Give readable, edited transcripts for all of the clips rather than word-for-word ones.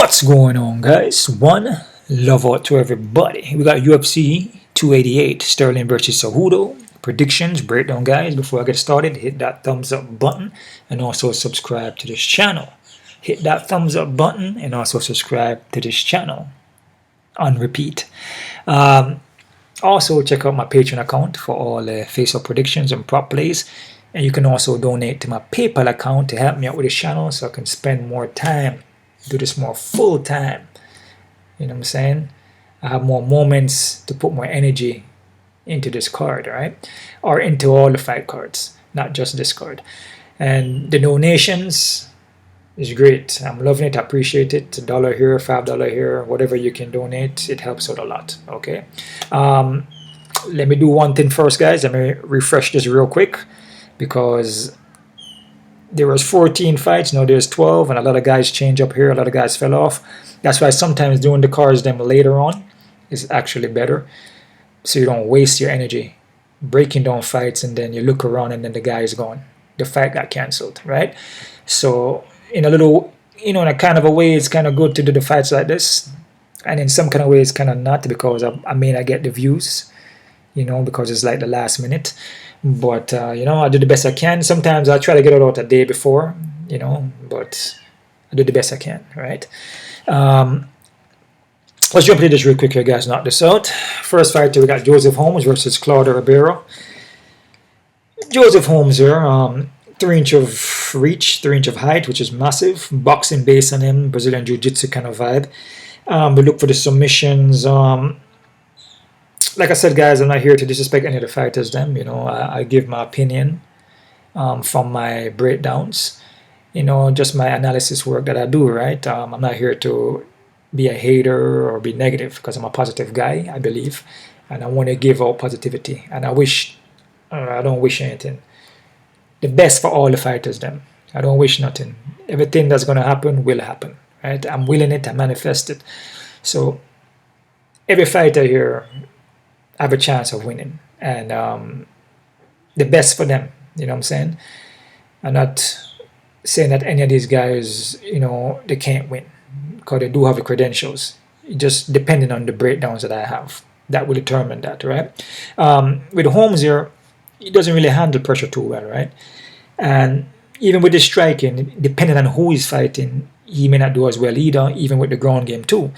What's going on, guys? One love out to everybody. We got UFC 288 Sterling versus Cejudo predictions breakdown, guys. Before I get started, hit that thumbs up button and also subscribe to this channel. Hit that thumbs up button and also subscribe to this channel on repeat. Also check out my Patreon account for all face-up predictions and prop plays, and you can also donate to my PayPal account to help me out with this channel so I can spend more time, do this more full time. You know what I'm saying? I have more moments to put more energy into this card, right? Or into all the fight cards, not just this card. And the donations is great. I'm loving it. I appreciate it. $1 here, $5 here, whatever you can donate, it helps out a lot. Okay. Let me do one thing first, guys. Let me refresh this real quick, because there was 14 fights, now there's 12, and a lot of guys change up here, a lot of guys fell off. That's why sometimes doing the cards them later on is actually better, so you don't waste your energy breaking down fights and then you look around and then the guy is gone. The fight got cancelled, right? So in a little, in a kind of a way, it's kind of good to do the fights like this, and in some kind of way it's kind of not, because I may not get the views, because it's like the last minute. But I do the best I can. Sometimes I try to get it out a day before, but I do the best I can, right? Let's jump into this real quick here, guys. Knock this out. First fighter, we got Joseph Holmes versus Claudio Ribeiro. Joseph Holmes here, 3-inch of reach, 3-inch of height, which is massive. Boxing base on him, Brazilian Jiu-Jitsu kind of vibe. We look for the submissions. Like I said, guys, I'm not here to disrespect any of the fighters. I give my opinion from my breakdowns. Just my analysis work that I do, right? I'm not here to be a hater or be negative, because I'm a positive guy, I believe, and I want to give out positivity. And I don't wish anything. The best for all the fighters, them. I don't wish nothing. Everything that's going to happen will happen, right? I'm willing it, I manifest it. So every fighter here have a chance of winning, and the best for them. You know what I'm saying? I'm not saying that any of these guys, they can't win, because they do have the credentials. Just depending on the breakdowns that I have, that will determine that, right? With Holmes here, he doesn't really handle pressure too well, right? And even with the striking, depending on who he's fighting, he may not do as well either, even with the ground game too.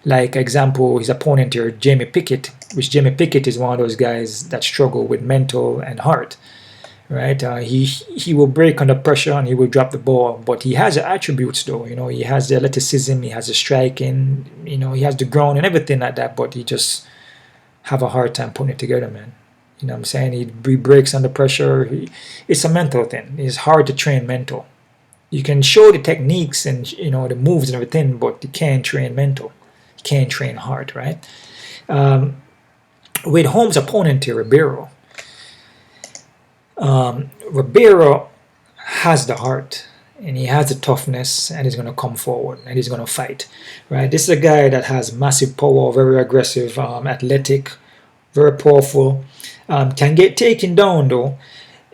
Like, example, his opponent here, Jamie Pickett, which Jamie Pickett is one of those guys that struggle with mental and heart, right? He will break under pressure and he will drop the ball, but he has the attributes though. He has the athleticism, he has the striking, he has the ground and everything like that, but he just have a hard time putting it together, man. You know what I'm saying? He breaks under pressure. It's a mental thing. It's hard to train mental. You can show the techniques and the moves and everything, but you can't train mental. You can't train heart, right? With Holmes' opponent here, Ribeiro. Ribeiro has the heart and he has the toughness, and he's going to come forward and he's going to fight, right? This is a guy that has massive power, very aggressive, athletic, very powerful, can get taken down though.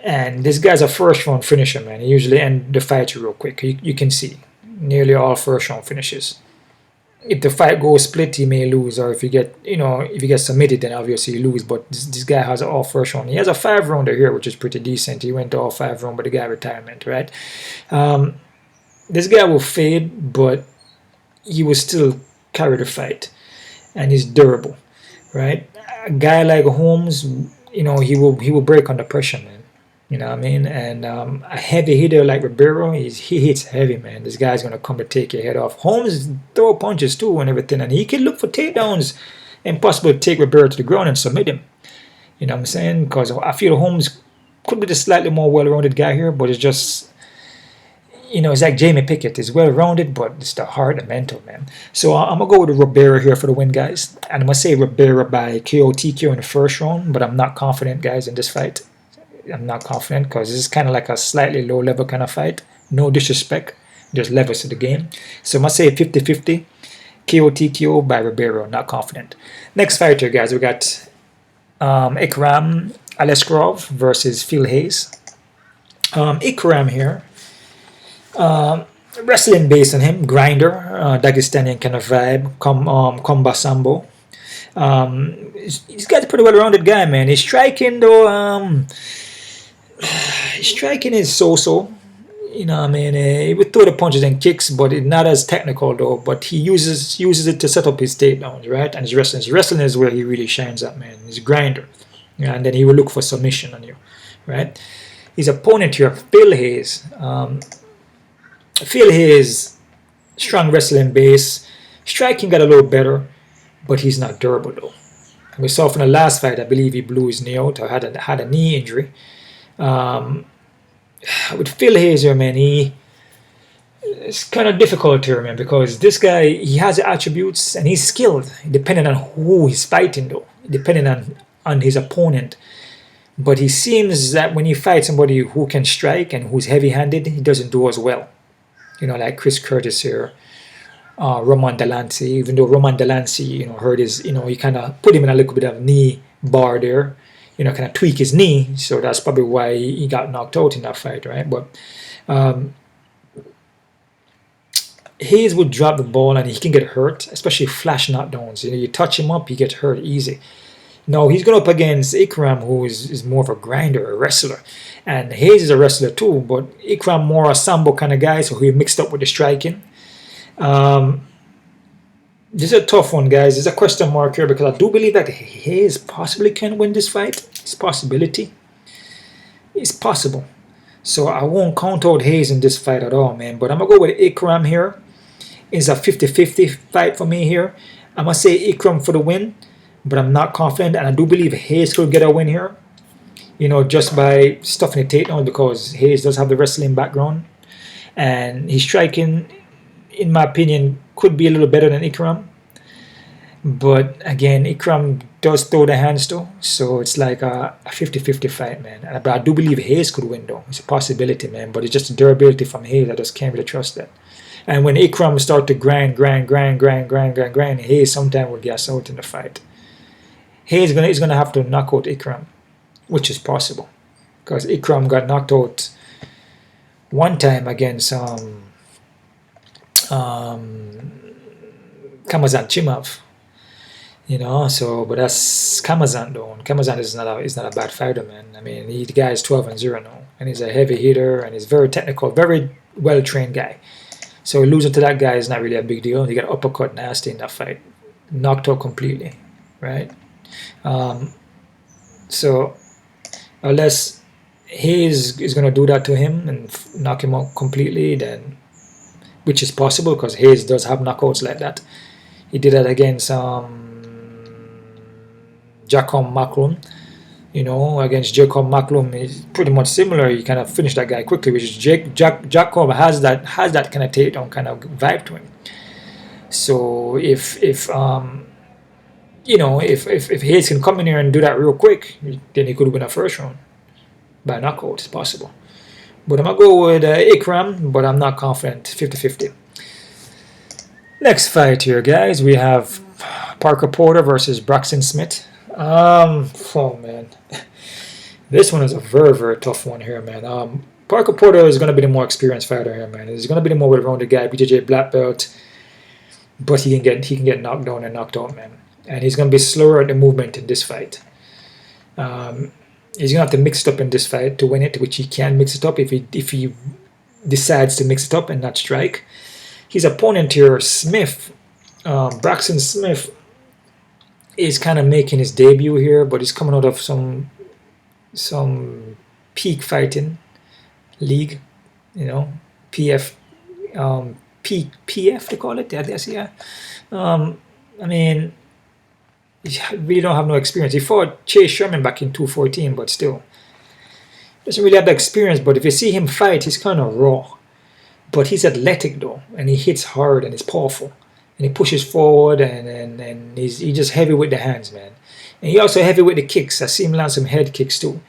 And this guy's a first round finisher, man. He usually ends the fight real quick. You can see nearly all first round finishes. If the fight goes split, he may lose, or if you get submitted, then obviously you lose. But this guy has an all first round. He has a 5-rounder here, which is pretty decent. He went to all 5 round, but the guy retirement, right? This guy will fade, but he will still carry the fight, and he's durable, right? A guy like Holmes, he will break under pressure, man. You know what I mean? And a heavy hitter like Ribeiro, he hits heavy, man. This guy's going to come to take your head off. Holmes throw punches too and everything, and he can look for takedowns and possibly take Ribeiro to the ground and submit him. You know what I'm saying? Because I feel Holmes could be the slightly more well-rounded guy here, but it's just, it's like Jamie Pickett. He's well-rounded, but it's the heart and mental, man. So I'm going to go with Ribeiro here for the win, guys. And I'm going to say Ribeiro by KO TKO in the first round, but I'm not confident, guys, in this fight. I'm not confident, because this is kind of like a slightly low-level kind of fight. No disrespect, there's levels to the game. So I'm going to say 50-50, KO TKO by Ribeiro. Not confident. Next fighter, guys, we got Ikram Aliskerov versus Phil Hayes. Ikram here, wrestling based on him, grinder, Dagestanian kind of vibe, comba sambo. He's got a pretty well-rounded guy, man. His striking though, his striking is so-so. You know what I mean? He would throw the punches and kicks, but it's not as technical though. But he uses it to set up his takedowns, right? And his wrestling is where he really shines up, man. He's a grinder. Yeah, and then he will look for submission on you, right? His opponent here, Phil Hayes. Phil Hayes, strong wrestling base. Striking got a little better, but he's not durable though. And we saw from the last fight, I believe he blew his knee out or had a knee injury. With Phil Hayes here, man, it's kind of difficult here, man, because this guy, he has the attributes and he's skilled, depending on who he's fighting though, depending on his opponent. But he seems that when you fight somebody who can strike and who's heavy-handed, he doesn't do as well. You know, like Chris Curtis here, Roman Delancey. Even though Roman Delancey, you know, hurt his, you know, he kind of put him in a little bit of knee bar there, you know, kind of tweak his knee. So that's probably why he got knocked out in that fight, right? But Hayes would drop the ball and he can get hurt, especially flash knockdowns. You know, you touch him up, he gets hurt easy. No, he's going up against Ikram, who is more of a grinder, a wrestler. And Hayes is a wrestler too, but Ikram more a sambo kind of guy, so he mixed up with the striking. This is a tough one, guys. There's a question mark here because I do believe that Hayes possibly can win this fight. It's a possibility. It's possible. So I won't count out Hayes in this fight at all, man. But I'm going to go with Ikram here. It's a 50-50 fight for me here. I'm going to say Ikram for the win, but I'm not confident. And I do believe Hayes could get a win here, you know, just by stuffing the takedown, because Hayes does have the wrestling background. And his striking, in my opinion, could be a little better than Ikram. But again, Ikram does throw the hands though. So it's like a 50-50 fight, man. But I do believe Hayes could win though. It's a possibility, man. But it's just the durability from Hayes. I just can't really trust that. And when Ikram start to grind, Hayes sometimes will gas out in the fight. Hayes is gonna have to knock out Ikram, which is possible, because Ikram got knocked out one time against Khamzat Chimaev, you know. So, but that's Khamzat though. And Khamzat is not a bad fighter, man. I mean, the guy is 12-0 now, and he's a heavy hitter, and he's very technical, very well trained guy. So losing to that guy is not really a big deal. He got uppercut nasty in that fight, knocked out completely, right? So unless Hayes is going to do that to him and knock him out completely, then, which is possible because Hayes does have knockouts like that. He did that against Jacob Macklum. You know, against Jacob Macklum, is pretty much similar. You kind of finish that guy quickly, which is Jacob has that kind of takedown kind of vibe to him. So if you know, if Hayes can come in here and do that real quick, then he could win a first round by knockout. It's possible. But I'm going to go with Ikram, but I'm not confident. 50-50. Next fight here, guys. We have Parker Porter versus Braxton Smith. Oh, man. This one is a very, very tough one here, man. Parker Porter is going to be the more experienced fighter here, man. He's going to be the more well-rounded guy, BJJ black belt. But he can get knocked down and knocked out, man. And he's going to be slower at the movement in this fight. He's going to have to mix it up in this fight to win it, which he can mix it up if he decides to mix it up and not strike. His opponent here, Smith, Braxton Smith, is kind of making his debut here, but he's coming out of some peak fighting league, you know, PF, PF they call it, I guess, yeah. I mean, he really don't have no experience. He fought Chase Sherman back in 2014, but still doesn't really have the experience. But if you see him fight, he's kind of raw, but he's athletic though, and he hits hard and he's powerful, and he pushes forward, and he's just heavy with the hands, man. And he also heavy with the kicks. I see him land some head kicks too,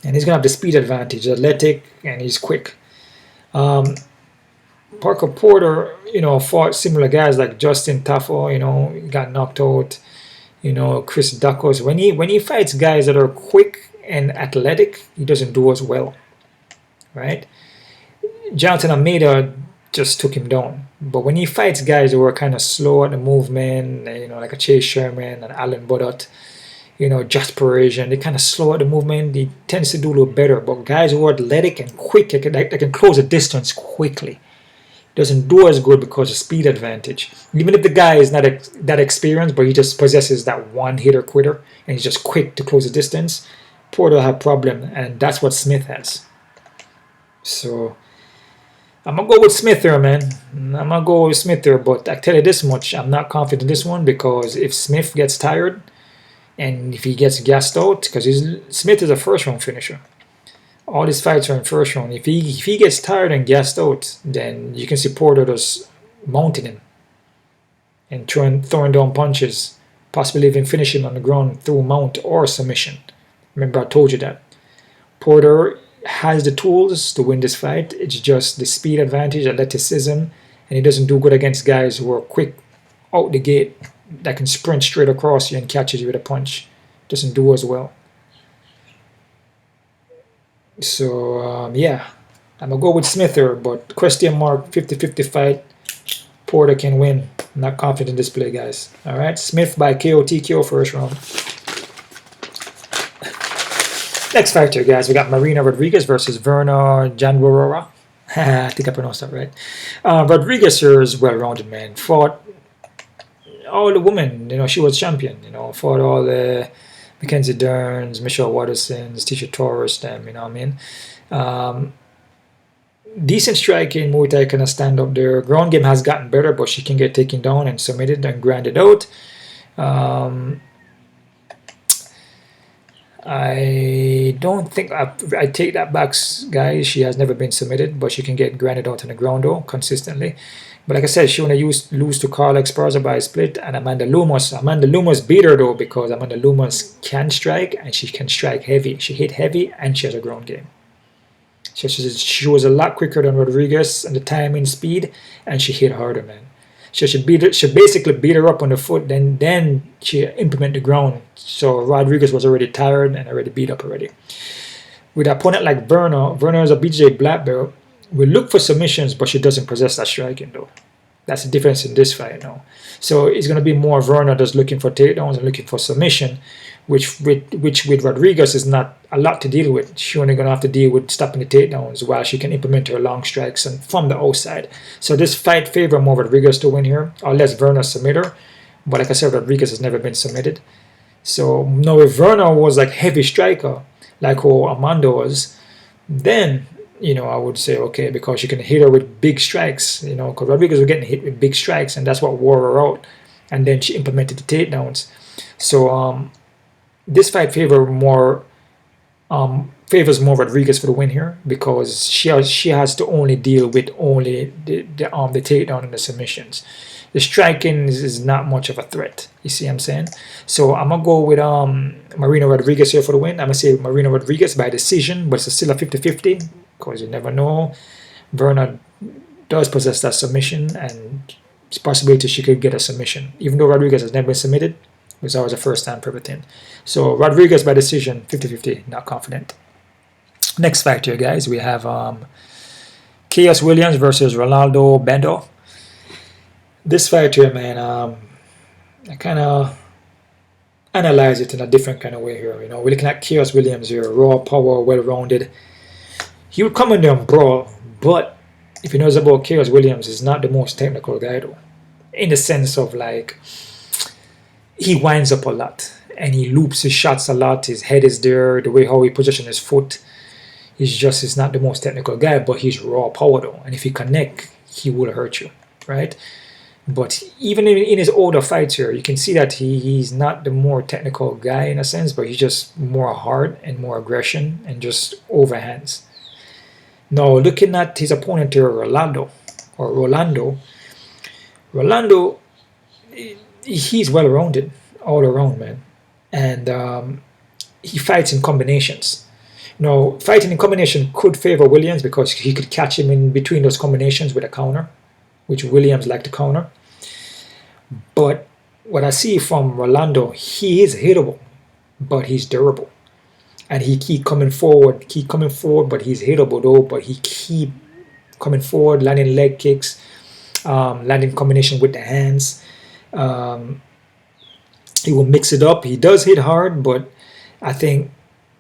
and he's gonna have the speed advantage. He's athletic and he's quick. Parker Porter, you know, fought similar guys like Justin Taffo, you know, he got knocked out. You know, Chris Dacos. When he fights guys that are quick and athletic, he doesn't do as well, right? Jonathan Almeida just took him down. But when he fights guys who are kind of slow at the movement, like a Chase Sherman and Alan Budot, Just Parisian, they kind of slow at the movement, he tends to do a little better. But guys who are athletic and quick, they can close a distance quickly. Doesn't do as good because of speed advantage. Even if the guy is not that experienced, but he just possesses that one hitter quitter, and he's just quick to close the distance, Porter will have problem, and that's what Smith has. So I'm going to go with Smith here, man. I'm going to go with Smith here, but I tell you this much, I'm not confident in this one, because if Smith gets tired and if he gets gassed out, because Smith is a first-round finisher. All these fights are in first round. If he gets tired and gassed out, then you can see Porter just mounting him and throwing down punches, possibly even finish him on the ground through mount or submission. Remember, I told you that. Porter has the tools to win this fight. It's just the speed advantage, athleticism, and he doesn't do good against guys who are quick out the gate that can sprint straight across you and catches you with a punch. Doesn't do as well. So, yeah, I'm going to go with Smith here, but question mark, 50-50 fight. Porter can win. I'm not confident in this play, guys. All right, Smith by KO, TKO, first round. Next fight here, guys. We got Marina Rodriguez versus Verna Janwarora. I think I pronounced that right. Rodriguez here is well-rounded, man. Fought all the women. She was champion. Fought all the Mackenzie Dern, Michelle Wattersons, Tisha Torres, them, you know what I mean? Decent striking, Muay Thai kind of stand up there. Ground game has gotten better, but she can get taken down and submitted and grinded out. I don't think, I take that back, guys. She has never been submitted, but she can get grinded out on the ground, though, consistently. But like I said, she only lose to Carla Esparza by a split, and Amanda Lumos. Amanda Lumos beat her, though, because Amanda Lumos can strike, and she can strike heavy. She hit heavy, and she has a ground game. She was a lot quicker than Rodriguez and the timing, speed, and she hit harder, man. She basically beat her up on the foot, then she implement the ground. So Rodriguez was already tired and already beat up already. With an opponent like Verna is a BJ black belt. We look for submissions, but she doesn't possess that striking, though. That's the difference in this fight now. So it's going to be more Verna just looking for takedowns and looking for submission, which with Rodriguez is not a lot to deal with. She's only going to have to deal with stopping the takedowns while she can implement her long strikes and from the outside. So this fight favors more Rodriguez to win here, unless Verna submit her. But like I said, Rodriguez has never been submitted. So now if Verna was like heavy striker, like who Amanda was, then I would say okay, because you can hit her with big strikes, because Rodriguez was getting hit with big strikes, and that's what wore her out. And then she implemented the takedowns. So this fight favors more Rodriguez for the win here, because she has to only deal with only the takedown and the submissions. The striking is not much of a threat. You see what I'm saying? So I'm going to go with Marina Rodriguez here for the win. I'm going to say Marina Rodriguez by decision, but it's still a 50-50, because you never know. Verna does possess that submission, and it's a possibility she could get a submission. Even though Rodriguez has never been submitted, it was always a first time for everything. So Rodriguez by decision, 50-50, not confident. Next fight here, guys. We have Chaos Williams versus Rolando Bedoya. This fight here, man, I kind of analyze it in a different kind of way here. We're looking at Chaos Williams here, raw power, well-rounded. He would come in there and brawl, but if you know about Chaos Williams, he's not the most technical guy, though. In the sense of, like, he winds up a lot, and he loops his shots a lot. His head is there, the way how he positions his foot. He's not the most technical guy, but he's raw power, though. And if he connect, he will hurt you, right? But even in his older fights here, you can see that he's not the more technical guy in a sense, but he's just more hard and more aggression and just overhands. Now, looking at his opponent here, Rolando, he's well-rounded all around, man. And he fights in combinations. Now, fighting in combination could favor Williams because he could catch him in between those combinations with a counter, which Williams liked to counter. But what I see from Rolando, he is hittable, but he's durable. And he keep coming forward, but he's hittable though, but he keep coming forward, landing leg kicks, landing combination with the hands. He will mix it up. He does hit hard, but I think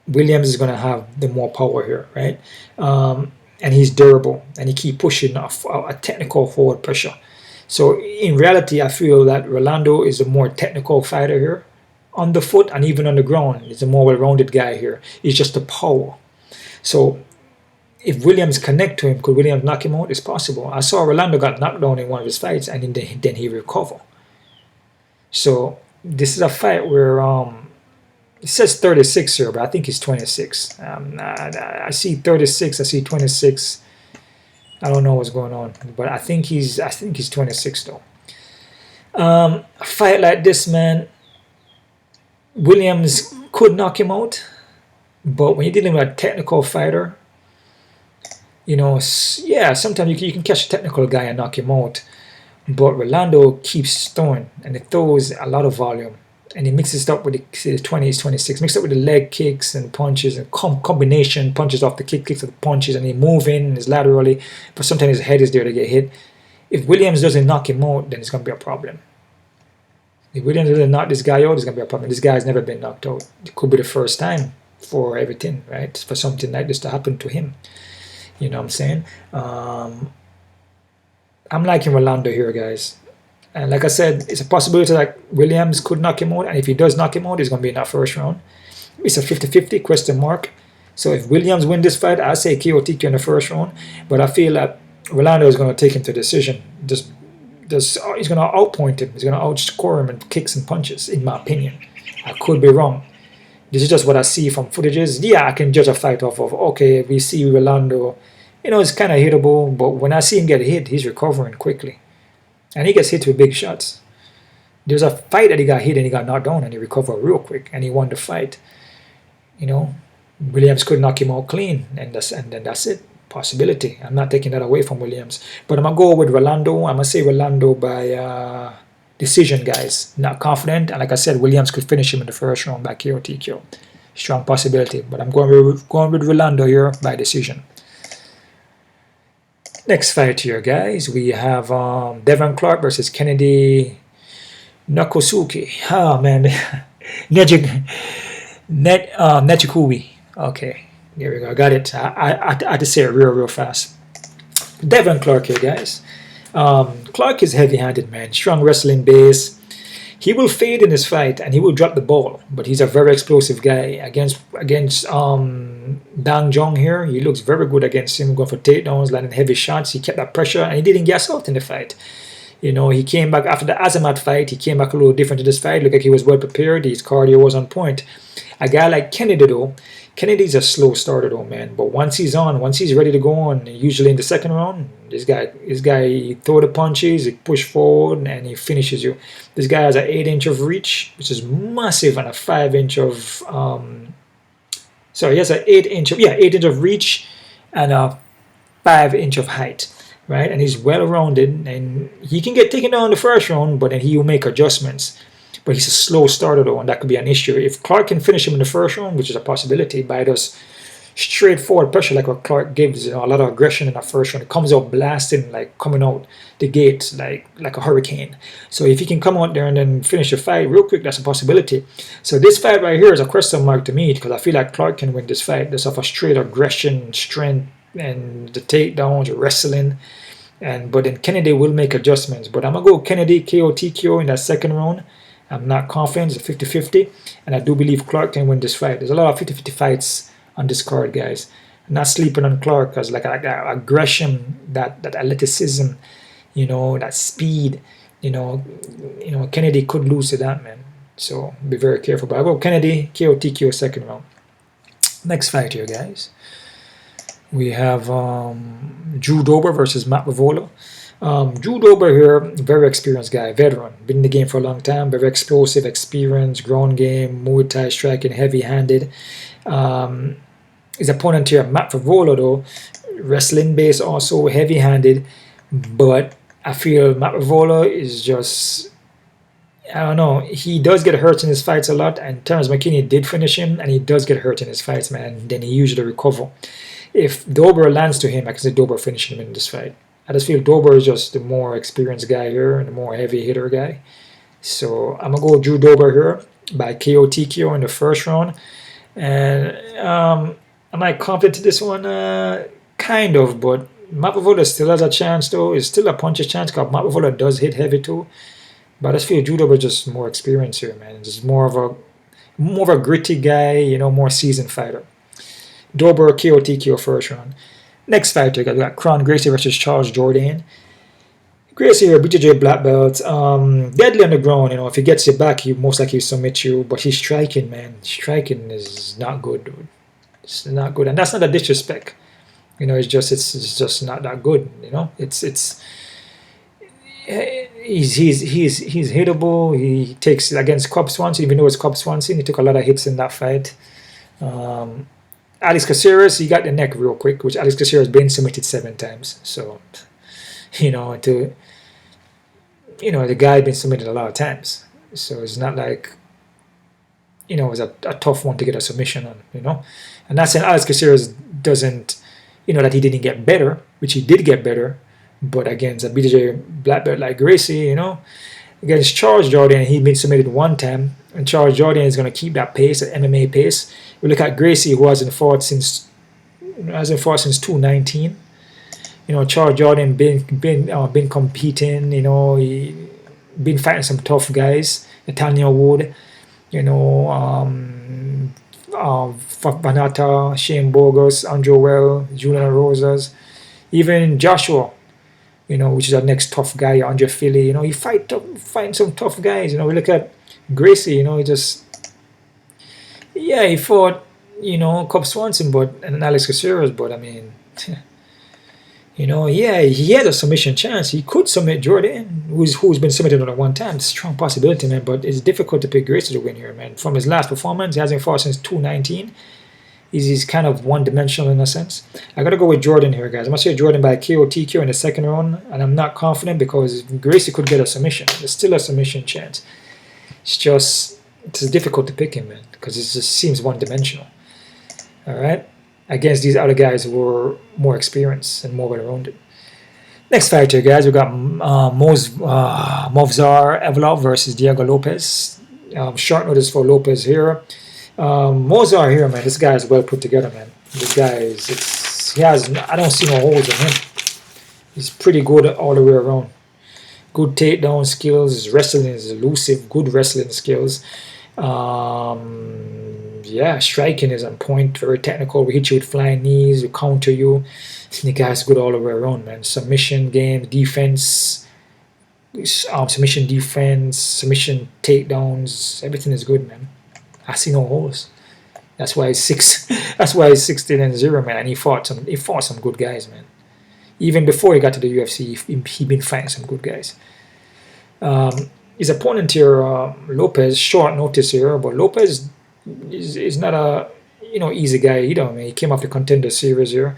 Williams is going to have the more power here, right? And he's durable, and he keep pushing off a technical forward pressure. So in reality, I feel that Rolando is a more technical fighter here, on the foot and even on the ground. He's a more well-rounded guy here. It's just the power. So if Williams connect to him, could Williams knock him out? It's possible. I saw Rolando got knocked down in one of his fights, and then he recovered. So this is a fight where it says 36 here, but I think he's 26. I see 36. I see 26. I don't know what's going on, but I think he's 26 though. A fight like this, man, Williams could knock him out, but when you're dealing with a technical fighter, you know, yeah, sometimes you can catch a technical guy and knock him out, but Rolando keeps throwing, and it throws a lot of volume. And he mixes it up with the 20s, 26, mixed up with the leg kicks and punches and combination punches off the kicks of the punches, and he move in his laterally, but sometimes his head is there to get hit. If Williams doesn't knock him out, then it's going to be a problem. If Williams doesn't knock this guy out, it's going to be a problem. This guy's never been knocked out. It could be the first time for everything, right? For something like this to happen to him. You know what I'm saying? I'm liking Rolando here, guys. And like I said, it's a possibility that Williams could knock him out. And if he does knock him out, he's going to be in that first round. It's a 50-50 question mark. So if Williams win this fight, I say KO TK in the first round. But I feel that Rolando is going to take him to decision. He's going to outpoint him. He's going to outscore him in kicks and punches, in my opinion. I could be wrong. This is just what I see from footages. Yeah, I can judge a fight off of, okay, we see Rolando, you know, it's kind of hittable. But when I see him get hit, he's recovering quickly. And he gets hit with big shots. There's a fight that he got hit and he got knocked down and he recovered real quick and he won the fight. You know, Williams could knock him out clean and then that's it. Possibility. I'm not taking that away from Williams. But I'm going to go with Rolando. I'm going to say Rolando by decision, guys. Not confident. And like I said, Williams could finish him in the first round by KO TKO. Strong possibility. But I'm going with Rolando here by decision. Next fight here, guys, we have Devin Clark versus Kennedy Nzechukwu. Oh, man. Nzechukwu. Okay, there we go. I got it. I had to say it real fast. Devin Clark here, guys. Clark is heavy-handed, man. Strong wrestling base. He will fade in this fight and he will drop the ball, but he's a very explosive guy. Against Dang Jong here, he looks very good against him, going for takedowns, landing heavy shots. He kept that pressure and he didn't gas out in the fight. You know, he came back after the Azamat fight. He came back a little different to this fight. Looked like he was well prepared. His cardio was on point. A guy like Kennedy, though, Kennedy's a slow starter, though, man. But once he's ready to go on, usually in the second round, this guy, he throw the punches, he push forward, and he finishes you. This guy has an 8-inch of reach, which is massive, and a 5-inch of he has an 8-inch of reach and a 5-inch of height, right? And he's well-rounded, and he can get taken down in the first round, but then he will make adjustments. But he's a slow starter, though, and that could be an issue. If Clark can finish him in the first round, which is a possibility, by just straightforward pressure like what Clark gives, you know, a lot of aggression in that first round. It comes out blasting, like coming out the gate like a hurricane. So if he can come out there and then finish the fight real quick, that's a possibility. So this fight right here is a question mark to me because I feel like Clark can win this fight. There's a straight aggression, strength, and the takedowns, the wrestling. But then Kennedy will make adjustments. But I'm going to go Kennedy KO TKO in that second round. I'm not confident. It's a 50-50. And I do believe Clark can win this fight. There's a lot of 50-50 fights on this card, guys. I'm not sleeping on Clark because like that aggression, that athleticism, you know, that speed, you know, Kennedy could lose to that, man. So be very careful. But I'll go Kennedy, KO TKO second round. Next fight here, guys. We have Drew Dober versus Matt Bavola. Drew Dober here, very experienced guy, veteran, been in the game for a long time, very explosive, experienced, ground game, Muay Thai striking, heavy-handed. His opponent here, Matt Bavola, though, wrestling base also, heavy-handed, but I feel Matt Bavola is just, I don't know, he does get hurt in his fights a lot, and Terrence McKinney did finish him, and he does get hurt in his fights, man, then he usually recovers. if Dober lands to him, I can see Dober finishing him in this fight. I just feel Dober is just the more experienced guy here and the more heavy hitter guy. So I'm going to go Drew Dober here by KO TKO in the first round. And am I confident in this one? Kind of, but Mavavola still has a chance though. It's still a puncher's chance because Mavavola does hit heavy too. But I just feel Drew Dober is just more experienced here, man. Just more of a gritty guy, you know, more seasoned fighter. Dober KO TKO first round. Next fighter, we got Kron Gracie versus Charles Jourdain. Gracie here, BJJ black belt, deadly on the ground. You know, if he gets you back, he most likely submit you. But his striking, man, striking is not good, dude. It's not good, and that's not a disrespect. You know, it's just not that good. You know, he's hittable. He takes against Cub Swanson, even though it's Cub Swanson, he took a lot of hits in that fight. Alex Caceres, he got the neck real quick, which Alex Caceres has been submitted 7 times. So, you know, the guy been submitted a lot of times. So it's not like, you know, it's a tough one to get a submission on, you know. And that's saying Alex Caceres doesn't, you know, that he didn't get better, which he did get better. But against a BJJ black belt like Gracie, you know, against Charles Jourdain, he's been submitted 1 time. And Charles Jourdain is going to keep that pace, that MMA pace. We look at Gracie, who hasn't fought since 2019. You know, Charles Jourdain been competing. You know, he been fighting some tough guys. Nathaniel Wood, you know, Vanata, Shane Bogus, Andrew Well, Julian Rosas, even Joshua. You know, which is our next tough guy, Andre Philly. You know, he fighting some tough guys. You know, we look at Gracie. You know, he fought, you know, Cub Swanson, and Alex Caceres, but I mean, you know, yeah, he had a submission chance. He could submit Jourdain, who's been submitted on 1 time. Strong possibility, man, but it's difficult to pick Gracie to win here, man. From his last performance, he hasn't fought since 2019. He's kind of one-dimensional in a sense. I got to go with Jourdain here, guys. I'm going to say Jourdain by KO TKO in the second round, and I'm not confident because Gracie could get a submission. There's still a submission chance. It's difficult to pick him, man, because it just seems one-dimensional. All right? Against these other guys who were more experienced and more well-rounded. Next fighter, guys, we got Movsar Evloev versus Diego Lopes. Short notice for Lopez here. Movsar here, man, this guy is well put together, man. This guy I don't see no holes in him. He's pretty good all the way around. Good takedown skills, his wrestling is elusive, good wrestling skills. Yeah, striking is on point, very technical. We hit you with flying knees, we counter you. The guy's good all the way around, man. Submission game, defense, submission defense, submission takedowns, everything is good, man. I see no holes. That's why he's 16-0, man. And he fought some good guys, man. Even before he got to the UFC, he been fighting some good guys. His opponent here, Lopez, short notice here, but Lopez is not a easy guy either. I mean, he came off the Contender Series here.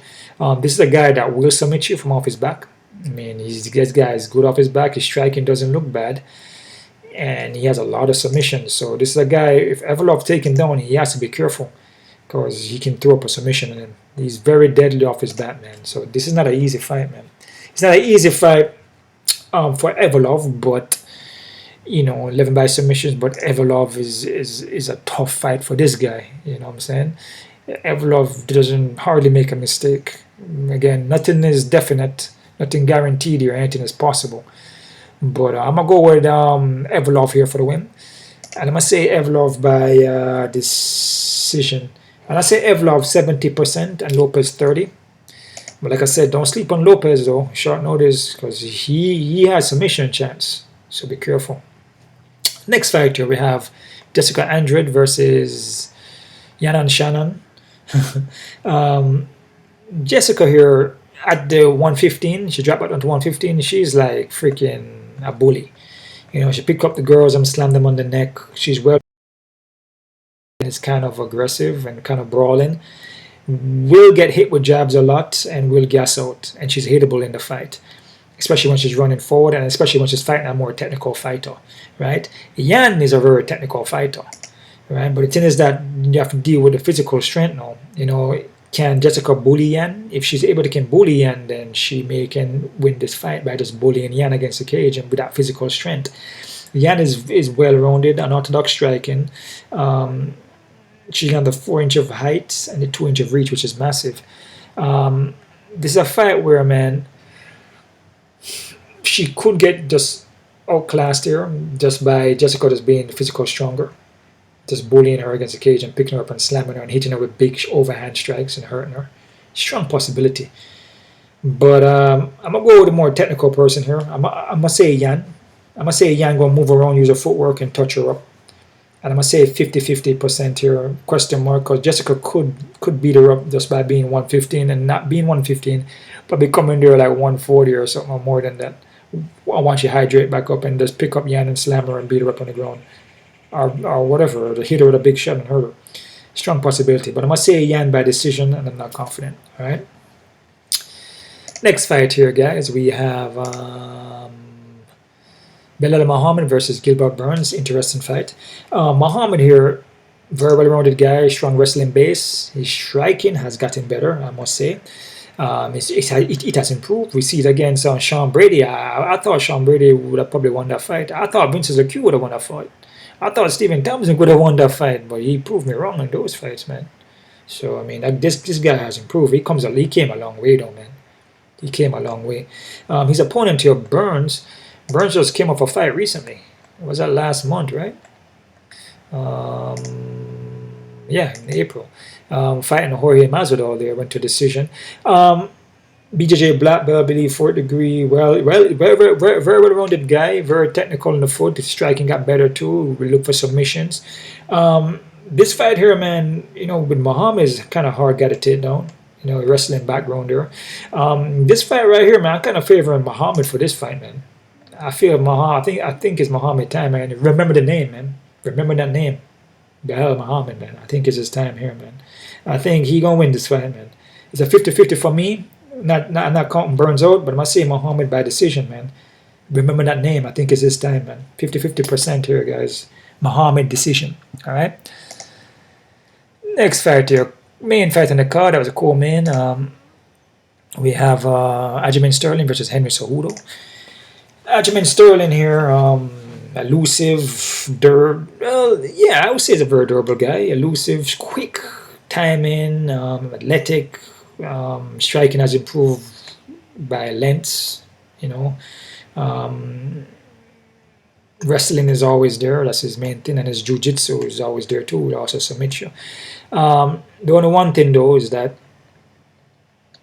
This is a guy that will submit you from off his back. I mean, this guy is good off his back. His striking doesn't look bad. And he has a lot of submissions. So this is a guy, if Evloev take him down, he has to be careful because he can throw up a submission on him. He's very deadly off his bat, man. So this is not an easy fight, man. It's not an easy fight for Evloev, but, 11 by submissions. But Evloev is a tough fight for this guy. You know what I'm saying? Evloev doesn't hardly make a mistake. Again, nothing is definite, nothing guaranteed here, anything is possible. But I'm going to go with Evloev here for the win. And I'm going to say Evloev by decision. And I say Evloev 70% and Lopez 30%. But like I said, don't sleep on Lopez though. Short notice because he has submission chance. So be careful. Next fighter we have Jessica Andrade versus Xiaonan. Jessica here at the 115. She dropped out onto 115. She's like freaking a bully. She picked up the girls and slammed them on the neck. She's well. It's kind of aggressive and kind of brawling. Will get hit with jabs a lot and will gas out. And she's hittable in the fight, especially when she's running forward and especially when she's fighting a more technical fighter, right? Yan is a very technical fighter, right? But the thing is that you have to deal with the physical strength now. Can Jessica bully Yan? If she's able to can bully Yan, then she can win this fight by just bullying Yan against the cage and without physical strength. Yan is well-rounded, unorthodox striking. She's on the 4-inch of height and the 2-inch of reach, which is massive. This is a fight where, man, she could get just outclassed here just by Jessica just being physically stronger. Just bullying her against the cage and picking her up and slamming her and hitting her with big overhand strikes and hurting her. Strong possibility. But I'm going to go with a more technical person here. I'm going to say Yan. I'm going to say Yan going to move around, use her footwork, and touch her up. And I'm going to say 50-50% here, question mark, because Jessica could beat her up just by being 115 and not being 115, but becoming there like 140 or something or more than that. I want you to hydrate back up and just pick up Yan and slam her and beat her up on the ground. Or whatever, or hit her with a big shot and hurt her. Strong possibility. But I'm going to say Yan by decision, and I'm not confident. Alright? Next fight here, guys. We have Belal Muhammad versus Gilbert Burns. Interesting fight. Muhammad here, very well-rounded guy, strong wrestling base. His striking has gotten better, I must say. It has improved. We see it against Sean Brady. I thought Sean Brady would have probably won that fight. I thought Vince Q would have won that fight. I thought Stephen Thompson could have won that fight, but he proved me wrong in those fights, man. So, I mean, this guy has improved. He came a long way, though, man. He came a long way. His opponent here, Burns just came off a fight recently. Was that last month, right? Yeah, in April. Fighting Jorge Masvidal there, went to decision. BJJ Black Belt, I believe, 4th degree. Very well-rounded guy. Very technical in the foot. His striking got better too. We look for submissions. This fight here, man, with Muhammad is kind of hard got to take down. Wrestling background there. This fight right here, man, I'm kind of favoring Muhammad for this fight, man. I feel Muhammad. I think it's Muhammad time, man. Remember the name, man. Remember that name. Belal Muhammad, man. I think it's his time here, man. I think he gonna win this fight, man. It's a 50-50 for me. Not counting Burns out, but I must say Muhammad by decision, man. Remember that name. I think it's his time, man. 50-50% here, guys. Muhammad decision. All right. Next fight here. Main fight on the card. That was a co-main. We have Aljamain Sterling versus Henry Cejudo. Aljamain Sterling here, elusive, I would say he's a very durable guy. Elusive, quick timing, athletic, striking has improved by lengths, wrestling is always there, that's his main thing, and his jiu-jitsu is always there too, he also submits you. The only one thing though is that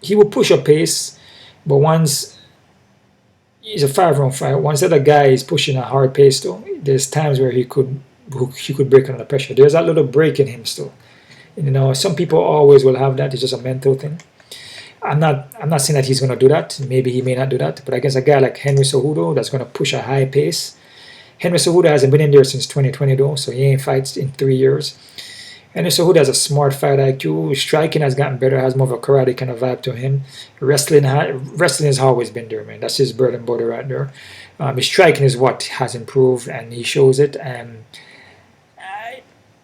he will push a pace, but once he's a 5-round fight. Once the other guy is pushing a hard pace, though, there's times where he could break under pressure. There's that little break in him still. Some people always will have that. It's just a mental thing. I'm not saying that he's going to do that. Maybe he may not do that. But against a guy like Henry Cejudo that's going to push a high pace. Henry Cejudo hasn't been in there since 2020, though, so he ain't fights in 3 years. Henry Cejudo has a smart fight IQ. Striking has gotten better, has more of a karate kind of vibe to him. Wrestling has always been there, man. That's his bread and butter right there. His striking is what has improved, and he shows it. And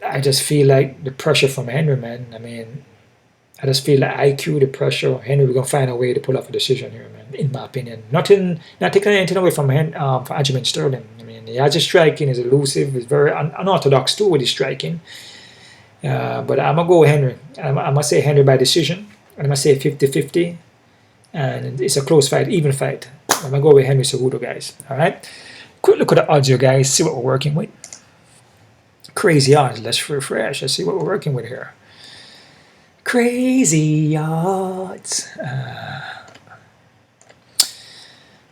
I just feel like the pressure from Henry, man. I mean, I just feel like IQ, the pressure. Henry, we're gonna find a way to pull off a decision here, man. In my opinion, not taking anything away from Aljamain Sterling. I mean, he has his striking, is elusive, he's very unorthodox too with his striking. But I'm going to go with Henry. I'm going to say Henry by decision. I'm going to say 50-50. And it's a close fight, even fight. I'm going to go with Henry Cejudo, guys. All right? Quick look at the odds here, guys. See what we're working with. Crazy odds. Let's refresh. Let's see what we're working with here. Crazy odds.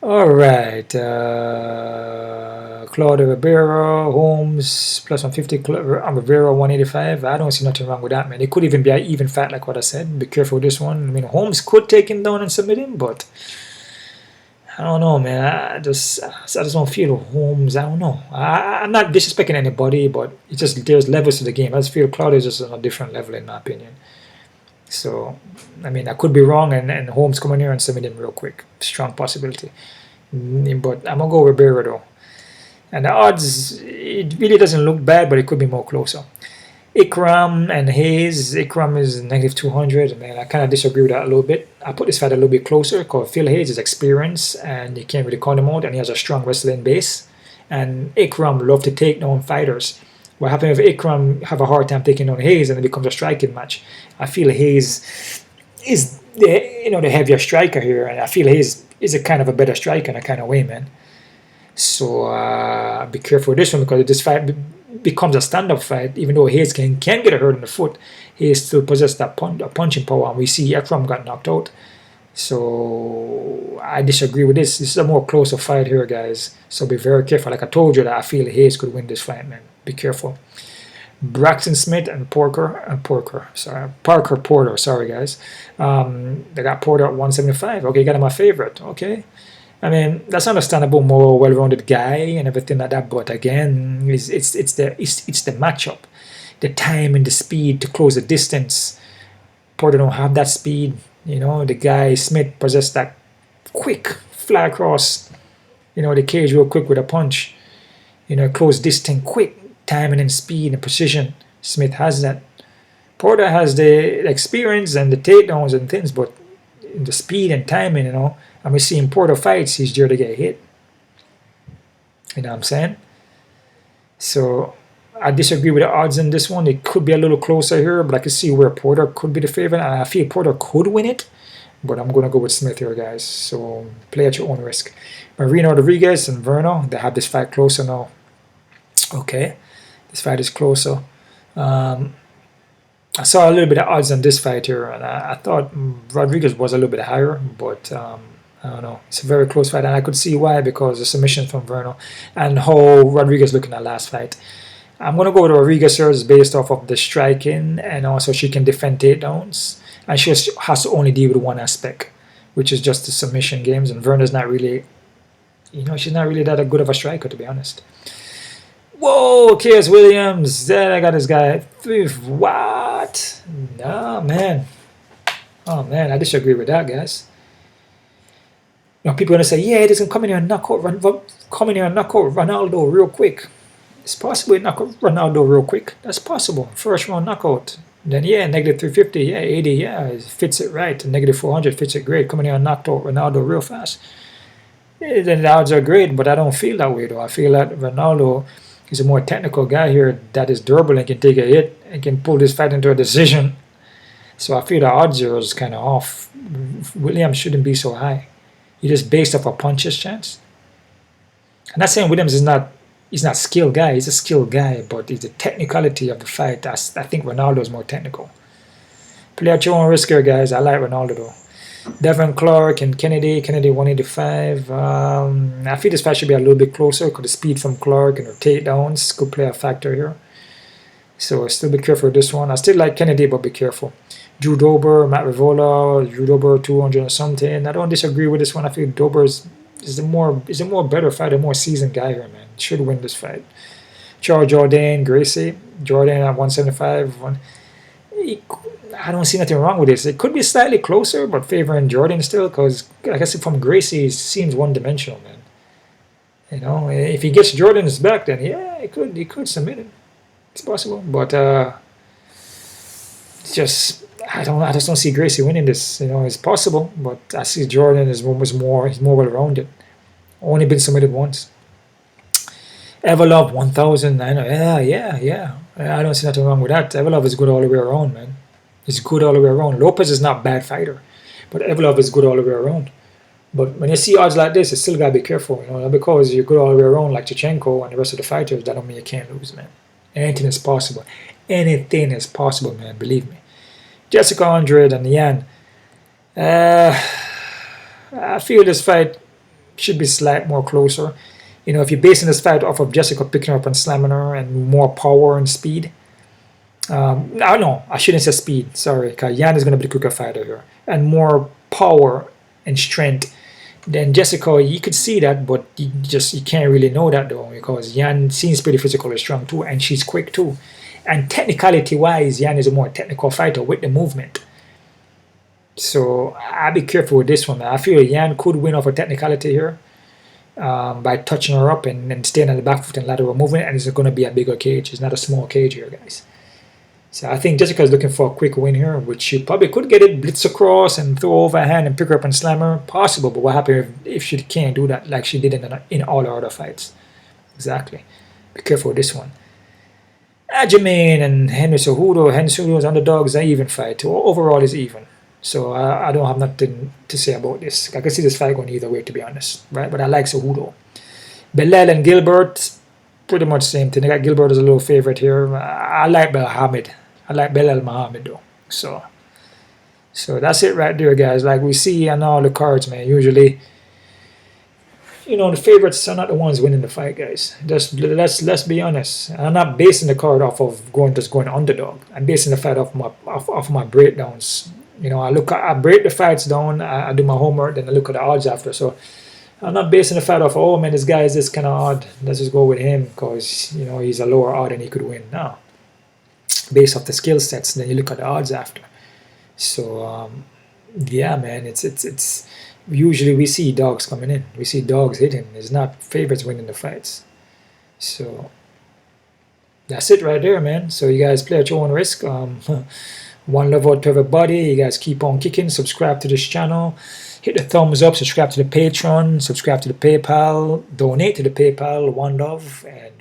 All right. Claudio Ribeiro, Holmes, plus 150, Vera 185. I don't see nothing wrong with that, man. It could even be an even fight, like what I said. Be careful with this one. I mean, Holmes could take him down and submit him, but I don't know, man. I just don't feel Holmes. I don't know. I'm not disrespecting anybody, but it's just there's levels to the game. I just feel Claudio is just on a different level, in my opinion. So, I mean, I could be wrong, and Holmes come in here and submit him real quick. Strong possibility. But I'm going to go with Ribeiro, though. And the odds, it really doesn't look bad, but it could be more closer. Ikram and Hayes. Ikram is -200. Man, I kind of disagree with that a little bit. I put this fight a little bit closer because Phil Hayes is experienced and you can't really count him out, and he has a strong wrestling base. And Ikram love to take down fighters. What happens if Ikram have a hard time taking down Hayes and it becomes a striking match? I feel Hayes is the heavier striker here, and I feel Hayes is a kind of a better striker in a kind of way, man. So be careful with this one, because this fight becomes a stand-up fight. Even though Hayes can get a hurt in the foot, Hayes still possesses that punching power, and we see Ikram got knocked out. So I disagree with this. This is a more closer fight here, guys. So be very careful. Like I told you, that I feel Hayes could win this fight, man. Be careful. Braxton Smith and Parker Porter. Sorry, guys. They got Porter at 175. Okay, got him my favorite. Okay. I mean, that's understandable, more well-rounded guy and everything like that. But again, it's the matchup, the time and the speed to close the distance. Porter don't have that speed. The guy Smith possessed that quick fly across, the cage real quick with a punch. Close distance, quick timing and speed and precision. Smith has that. Porter has the experience and the takedowns and things, but the speed and timing, and we see in Porter fights, he's due to get hit. You know what I'm saying? So I disagree with the odds in this one. It could be a little closer here, but I can see where Porter could be the favorite. And I feel Porter could win it, but I'm going to go with Smith here, guys. So play at your own risk. Marina Rodriguez and Vera, they have this fight closer now. Okay, this fight is closer. I saw a little bit of odds on this fight here, and I thought Rodriguez was a little bit higher, but I don't know. It's a very close fight, and I could see why, because the submission from Verno and how Rodriguez looked in that last fight. I'm going to go with Rodriguez here based off of the striking, and also she can defend takedowns, and she has to only deal with one aspect, which is just the submission games, and Verna's not really, she's not really that good of a striker, to be honest. Whoa, Chaos Williams. Then I got this guy. What? No, man. Oh, man, I disagree with that, guys. People are going to say, yeah, it doesn't come in here and knock out Ronaldo real quick. It's possible to knock out Ronaldo real quick. That's possible. First round knockout. Then, yeah, -350, yeah, 80, yeah, it fits it right. And -400 fits it great. Coming here and knocked out Ronaldo real fast. Yeah, then the odds are great, but I don't feel that way, though. I feel that Ronaldo is a more technical guy here that is durable and can take a hit and can pull this fight into a decision. So I feel the odds here is kind of off. Williams shouldn't be so high. He just based off a puncher's chance. I'm not saying Williams is not skilled guy. He's a skilled guy, but it's the technicality of the fight. I think Ronaldo is more technical. Play at your own risk here, guys. I like Ronaldo though. Devin Clark and Kennedy 185. I feel this fight should be a little bit closer because the speed from Clark and her takedowns could play a factor here. So still be careful with this one. I still like Kennedy, but be careful. Drew Dober, Matt Rivola, Drew Dober 200 or something. I don't disagree with this one. I feel Dober is a more better fighter, more seasoned guy here, man. Should win this fight. Jourdain Gracie. Jourdain at 175. I don't see nothing wrong with this. It could be slightly closer, but favoring Jourdain still, because like I said, from Gracie, it seems one-dimensional, man. If he gets Jourdain's back, then yeah, he could submit it. It's possible, but it's just I just don't see Gracie winning this. It's possible, but I see Jourdain he's more well-rounded. Only been submitted once. Evloev 1000. I know. Yeah. I don't see nothing wrong with that. Evloev is good all the way around, man. He's good all the way around. Lopez is not a bad fighter, but Evloev is good all the way around. But when you see odds like this, you still gotta be careful, because you're good all the way around, like Shevchenko and the rest of the fighters. That don't mean you can't lose, man. Anything is possible. Anything is possible, man. Believe me. Jessica Andrade and Yan. I feel this fight should be slight more closer. If you're basing this fight off of Jessica picking her up and slamming her and more power and speed. No, I shouldn't say speed. Sorry, because Yan is going to be the quicker fighter here. And more power and strength than Jessica. You could see that, but you can't really know that, though, because Yan seems pretty physically strong, too, and she's quick, too. And technicality-wise, Yan is a more technical fighter with the movement. So I'll be careful with this one. I feel Yan could win off a technicality here by touching her up and staying on the back foot and lateral movement, and it's going to be a bigger cage. It's not a small cage here, guys. So I think Jessica's looking for a quick win here, which she probably could get it, blitz across and throw overhand and pick her up and slam her. Possible, but what happens if she can't do that like she did in all her other fights? Exactly. Be careful with this one. Aljamain and Henry Cejudo. Henry Cejudo's underdogs, an even fight. Overall is even. So I don't have nothing to say about this. I can see this fight going either way, to be honest. Right? But I like Cejudo. Belal and Gilbert, pretty much same thing. I got Gilbert as a little favorite here. I like Muhammad. I like Belal Muhammad though. So that's it right there, guys. Like we see on all the cards, man. Usually, you know, the favorites are not the ones winning the fight, guys. Just let's be honest. I'm not basing the card off of going underdog. I'm basing the fight off my breakdowns. You know, I break the fights down. I do my homework, then I look at the odds after. So I'm not basing the fight off, oh man, this guy is this kind of odd, let's just go with him because, you know, he's a lower odd and he could win. No. Based off the skill sets, then you look at the odds after. So, yeah, man, it's usually we see dogs coming in. We see dogs hitting. It's not favorites winning the fights. So, that's it right there, man. So you guys play at your own risk. One love out to everybody. You guys keep on kicking. Subscribe to this channel. Hit the thumbs up, subscribe to the Patreon, subscribe to the PayPal, donate to the PayPal, one love, and